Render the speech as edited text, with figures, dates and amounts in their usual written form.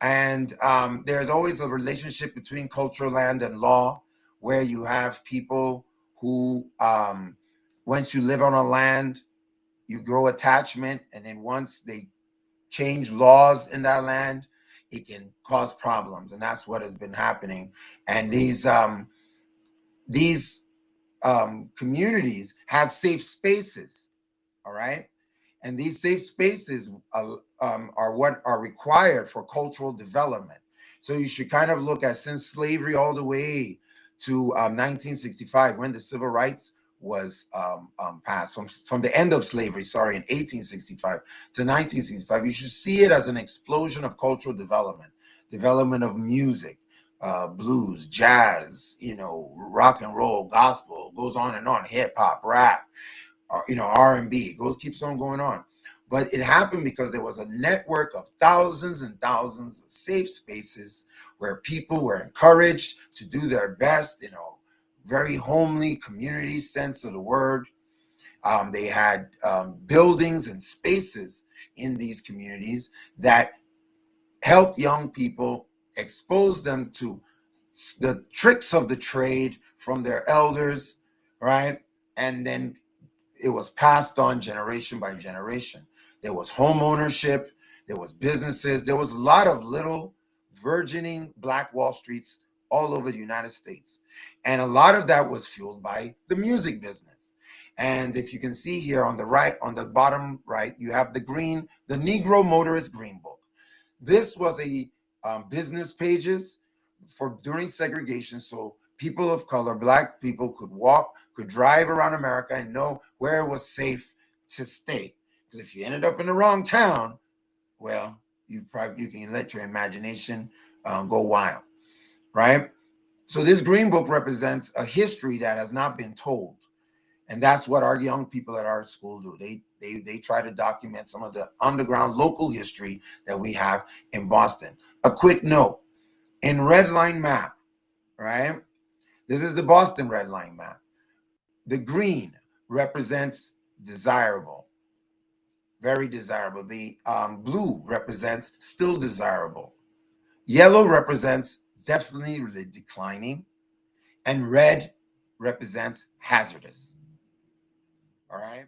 And there's always a relationship between cultural land and law, where you have people who, once you live on a land, you grow attachment, and then once they change laws in that land, it can cause problems, and that's what has been happening. And these communities had safe spaces, all right, and these safe spaces are what are required for cultural development. So you should kind of look at, since slavery all the way to 1965, when the civil rights was passed, from the end of slavery, sorry, in 1865 to 1965, you should see it as an explosion of cultural development of music, blues, jazz, rock and roll, gospel, goes on, hip hop, rap, R&B, keeps on going on. But it happened because there was a network of thousands and thousands of safe spaces where people were encouraged to do their best, very homely community sense of the word. They had buildings and spaces in these communities that helped young people, expose them to the tricks of the trade from their elders, right? And then it was passed on generation by generation. There was home ownership, there was businesses, there was a lot of little burgeoning Black Wall Streets all over the United States. And a lot of that was fueled by the music business. And if you can see here on the right, on the bottom right, you have the Negro Motorist Green Book. This was a business pages for during segregation, so people of color, Black people, could drive around America and know where it was safe to stay. Because if you ended up in the wrong town, well, you can let your imagination go wild, right? So this Green Book represents a history that has not been told, and that's what our young people at our school do. They try to document some of the underground local history that we have in Boston. A quick note: in Redline map, right? This is the Boston Redline map. The green represents desirable, very desirable. The blue represents still desirable. Yellow represents definitely declining. And red represents hazardous. All right.